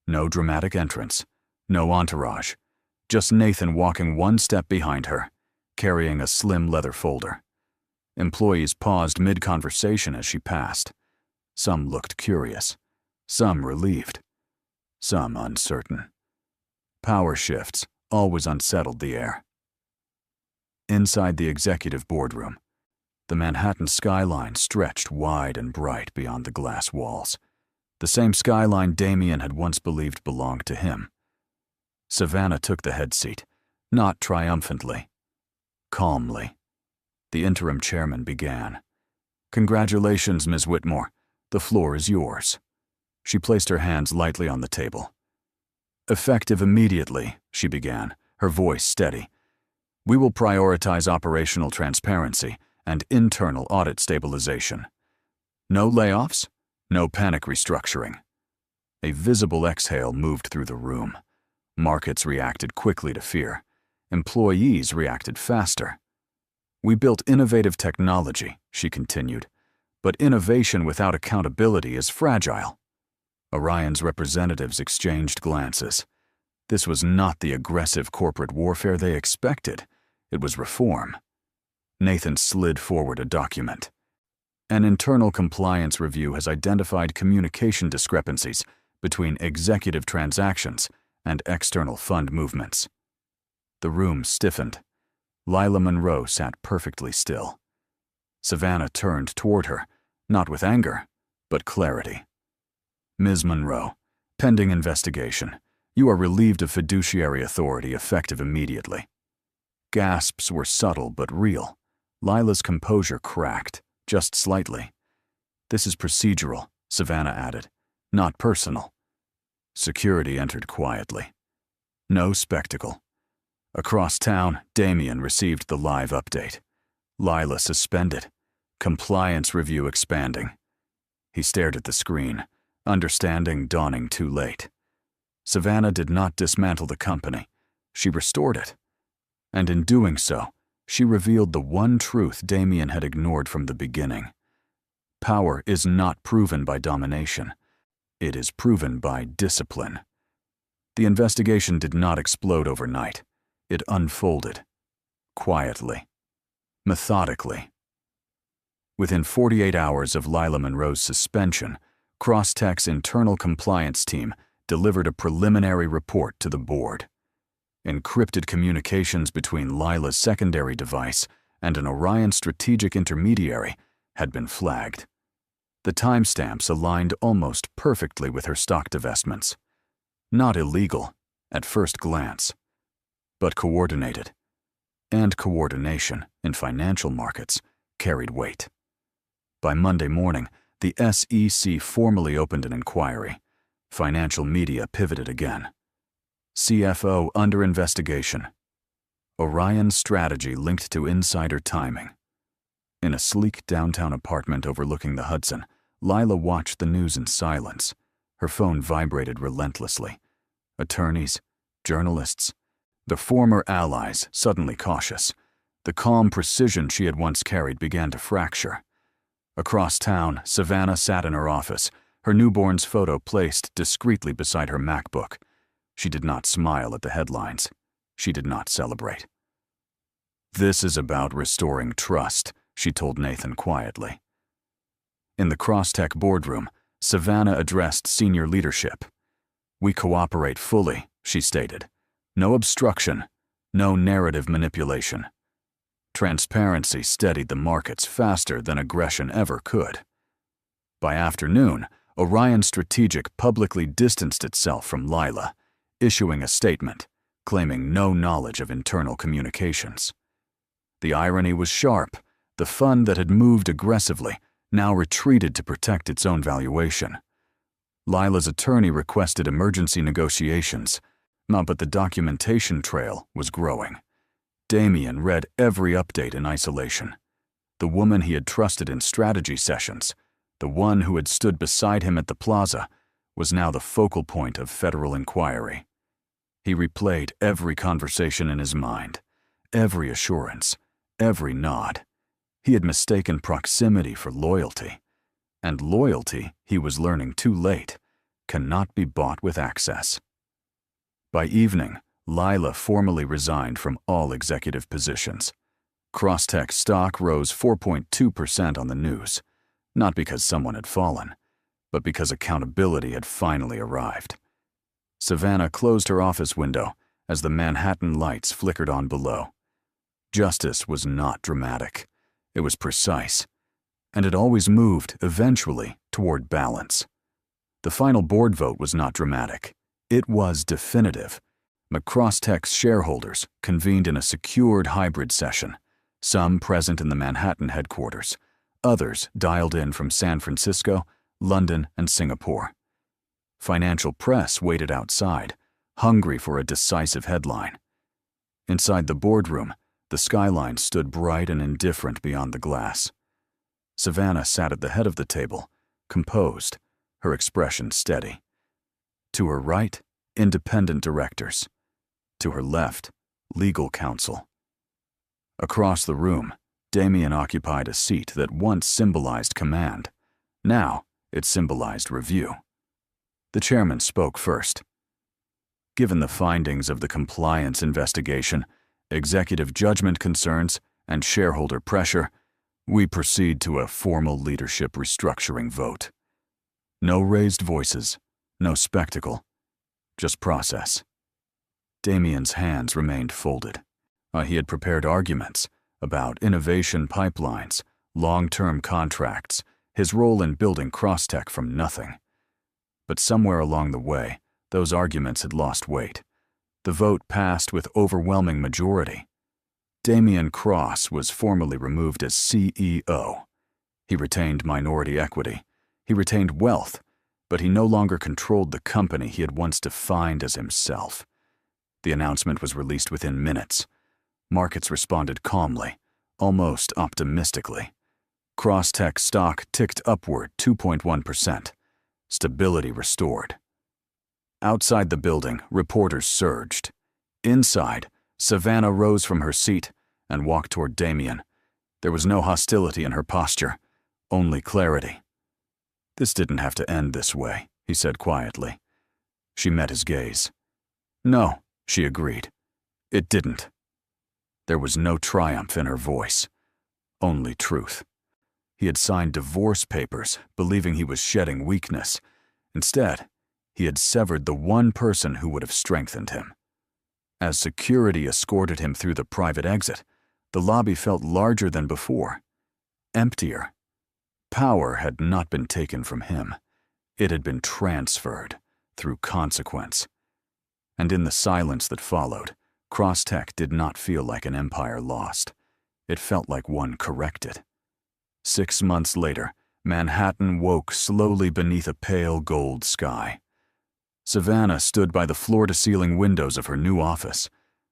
No dramatic entrance, no entourage, just Nathan walking one step behind her, carrying a slim leather folder. Employees paused mid-conversation as she passed. Some looked curious, some relieved, some uncertain. Power shifts always unsettled the air. Inside the executive boardroom, the Manhattan skyline stretched wide and bright beyond the glass walls. The same skyline Damien had once believed belonged to him. Savannah took the head seat, not triumphantly, calmly. The interim chairman began. "Congratulations, Ms. Whitmore. The floor is yours." She placed her hands lightly on the table. "Effective immediately," she began, her voice steady. "We will prioritize operational transparency and internal audit stabilization. No layoffs, no panic restructuring." A visible exhale moved through the room. Markets reacted quickly to fear. Employees reacted faster. "We built innovative technology," she continued, "but innovation without accountability is fragile." Orion's representatives exchanged glances. This was not the aggressive corporate warfare they expected. It was reform. Nathan slid forward a document. "An internal compliance review has identified communication discrepancies between executive transactions and external fund movements." The room stiffened. Lila Monroe sat perfectly still. Savannah turned toward her, not with anger, but clarity. "Ms. Monroe, pending investigation, you are relieved of fiduciary authority effective immediately." Gasps were subtle but real. Lila's composure cracked, just slightly. "This is procedural," Savannah added, "not personal." Security entered quietly. No spectacle. Across town, Damien received the live update. Lila suspended. Compliance review expanding. He stared at the screen, understanding dawning too late. Savannah did not dismantle the company. She restored it. And in doing so, she revealed the one truth Damien had ignored from the beginning. Power is not proven by domination. It is proven by discipline. The investigation did not explode overnight. It unfolded. Quietly. Methodically. Within 48 hours of Lila Monroe's suspension, Crosstech's internal compliance team delivered a preliminary report to the board. Encrypted communications between Lila's secondary device and an Orion strategic intermediary had been flagged. The timestamps aligned almost perfectly with her stock divestments. Not illegal, at first glance, but coordinated. And coordination, in financial markets, carried weight. By Monday morning, the SEC formally opened an inquiry. Financial media pivoted again. CFO under investigation. Orion's strategy linked to insider timing. In a sleek downtown apartment overlooking the Hudson, Lila watched the news in silence. Her phone vibrated relentlessly. Attorneys, journalists, the former allies suddenly cautious. The calm precision she had once carried began to fracture. Across town, Savannah sat in her office, her newborn's photo placed discreetly beside her MacBook. She did not smile at the headlines. She did not celebrate. "This is about restoring trust," she told Nathan quietly. In the Crosstech boardroom, Savannah addressed senior leadership. "We cooperate fully," she stated. No obstruction, no narrative manipulation. Transparency steadied the markets faster than aggression ever could. By afternoon, Orion Strategic publicly distanced itself from Lila, issuing a statement claiming no knowledge of internal communications. The irony was sharp. The fund that had moved aggressively now retreated to protect its own valuation. Lila's attorney requested emergency negotiations, but the documentation trail was growing. Damien read every update in isolation. The woman he had trusted in strategy sessions, the one who had stood beside him at the plaza, was now the focal point of federal inquiry. He replayed every conversation in his mind, every assurance, every nod. He had mistaken proximity for loyalty, and loyalty, he was learning too late, cannot be bought with access. By evening, Lila formally resigned from all executive positions. Crosstech stock rose 4.2% on the news, not because someone had fallen, but because accountability had finally arrived. Savannah closed her office window as the Manhattan lights flickered on below. Justice was not dramatic. It was precise, and it always moved, eventually, toward balance. The final board vote was not dramatic. It was definitive. Crosstech's shareholders convened in a secured hybrid session, some present in the Manhattan headquarters, others dialed in from San Francisco, London, and Singapore. Financial press waited outside, hungry for a decisive headline. Inside the boardroom, the skyline stood bright and indifferent beyond the glass. Savannah sat at the head of the table, composed, her expression steady. To her right, independent directors. To her left, legal counsel. Across the room, Damien occupied a seat that once symbolized command. Now, it symbolized review. The chairman spoke first. Given the findings of the compliance investigation, executive judgment concerns, and shareholder pressure, we proceed to a formal leadership restructuring vote. No raised voices, no spectacle, just process. Damien's hands remained folded. He had prepared arguments about innovation pipelines, long-term contracts, his role in building Crosstech from nothing. But somewhere along the way, those arguments had lost weight. The vote passed with overwhelming majority. Damien Cross was formally removed as CEO. He retained minority equity. He retained wealth, but he no longer controlled the company he had once defined as himself. The announcement was released within minutes. Markets responded calmly, almost optimistically. Crosstech stock ticked upward 2.1%. Stability restored. Outside the building, reporters surged. Inside, Savannah rose from her seat and walked toward Damien. There was no hostility in her posture, only clarity. "This didn't have to end this way," he said quietly. She met his gaze. "No," she agreed. "It didn't." There was no triumph in her voice, only truth. He had signed divorce papers, believing he was shedding weakness. Instead, he had severed the one person who would have strengthened him. As security escorted him through the private exit, the lobby felt larger than before, emptier. Power had not been taken from him. It had been transferred through consequence. And in the silence that followed, Crosstech did not feel like an empire lost. It felt like one corrected. 6 months later, Manhattan woke slowly beneath a pale gold sky. Savannah stood by the floor-to-ceiling windows of her new office,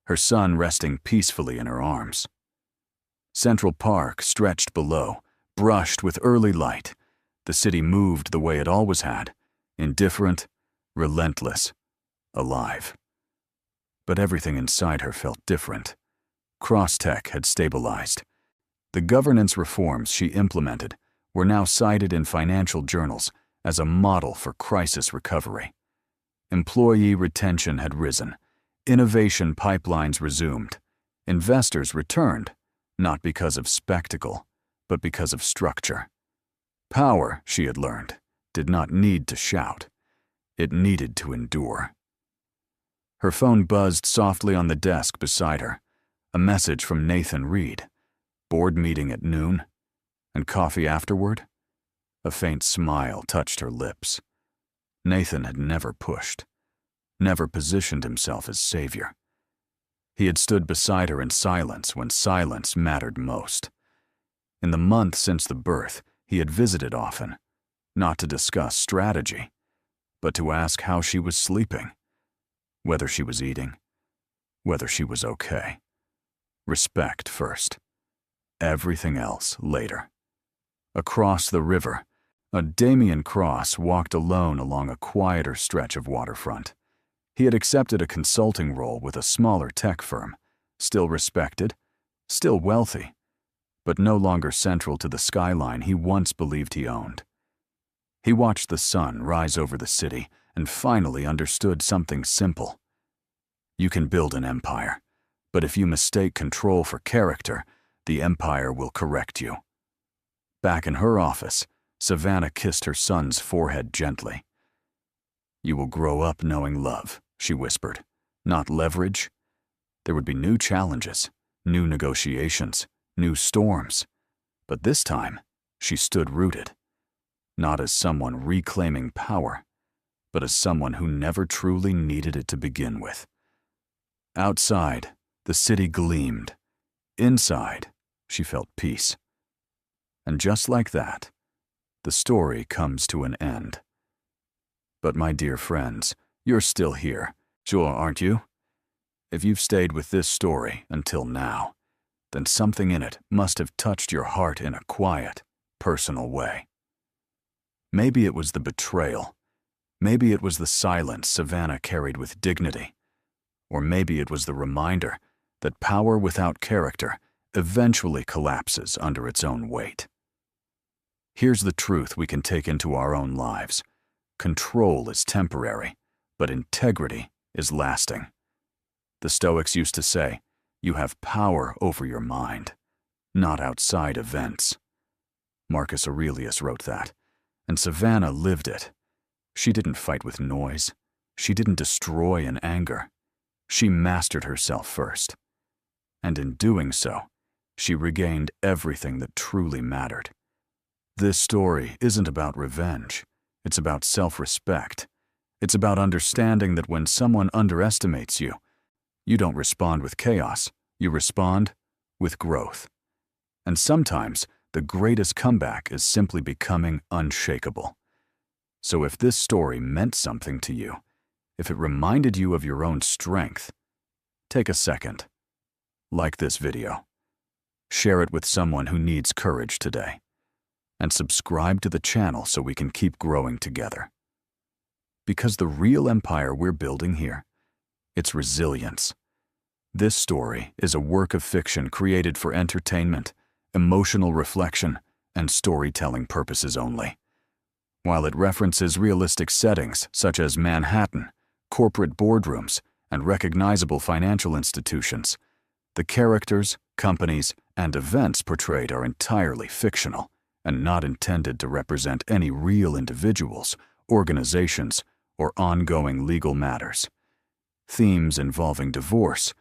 her son resting peacefully in her arms. Central Park stretched below, brushed with early light. The city moved the way it always had, indifferent, relentless, alive. But everything inside her felt different. Crosstech had stabilized. The governance reforms she implemented were now cited in financial journals as a model for crisis recovery. Employee retention had risen. Innovation pipelines resumed. Investors returned, not because of spectacle, but because of structure. Power, she had learned, did not need to shout. It needed to endure. Her phone buzzed softly on the desk beside her. A message from Nathan Reed. Board meeting at noon? And coffee afterward? A faint smile touched her lips. Nathan had never pushed, never positioned himself as savior. He had stood beside her in silence when silence mattered most. In the month since the birth, he had visited often, not to discuss strategy, but to ask how she was sleeping, whether she was eating, whether she was okay. Respect first. Everything else later. Across the river, a Damian Cross walked alone along a quieter stretch of waterfront. He had accepted a consulting role with a smaller tech firm, still respected, still wealthy, but no longer central to the skyline he once believed he owned. He watched the sun rise over the city and finally understood something simple. You can build an empire, but if you mistake control for character, the empire will correct you. Back in her office, Savannah kissed her son's forehead gently. You will grow up knowing love, she whispered, not leverage. There would be new challenges, new negotiations, new storms. But this time, she stood rooted, not as someone reclaiming power, but as someone who never truly needed it to begin with. Outside, the city gleamed. Inside, she felt peace. And just like that, the story comes to an end. But my dear friends, you're still here, sure, aren't you? If you've stayed with this story until now, then something in it must have touched your heart in a quiet, personal way. Maybe it was the betrayal. Maybe it was the silence Savannah carried with dignity. Or maybe it was the reminder that power without character eventually collapses under its own weight. Here's the truth we can take into our own lives. Control is temporary, but integrity is lasting. The Stoics used to say, you have power over your mind, not outside events. Marcus Aurelius wrote that, and Savannah lived it. She didn't fight with noise. She didn't destroy in anger. She mastered herself first. And in doing so, she regained everything that truly mattered. This story isn't about revenge. It's about self-respect. It's about understanding that when someone underestimates you, you don't respond with chaos. You respond with growth. And sometimes, the greatest comeback is simply becoming unshakable. So if this story meant something to you, if it reminded you of your own strength, take a second. Like this video. Share it with someone who needs courage today. And subscribe to the channel so we can keep growing together. Because the real empire we're building here, it's resilience. This story is a work of fiction created for entertainment, emotional reflection, and storytelling purposes only. While it references realistic settings such as Manhattan, corporate boardrooms, and recognizable financial institutions, the characters, companies, and events portrayed are entirely fictional and not intended to represent any real individuals, organizations, or ongoing legal matters. Themes involving divorce,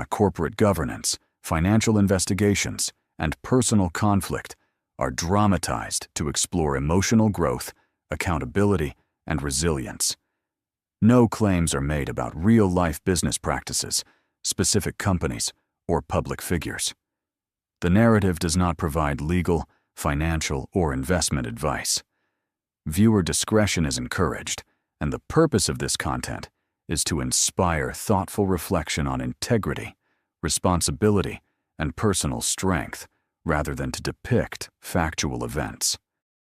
corporate governance, financial investigations, and personal conflict are dramatized to explore emotional growth, accountability, and resilience. No claims are made about real-life business practices, specific companies, or public figures. The narrative does not provide legal, financial, or investment advice. Viewer discretion is encouraged, and the purpose of this content is to inspire thoughtful reflection on integrity, responsibility, and personal strength, rather than to depict factual events.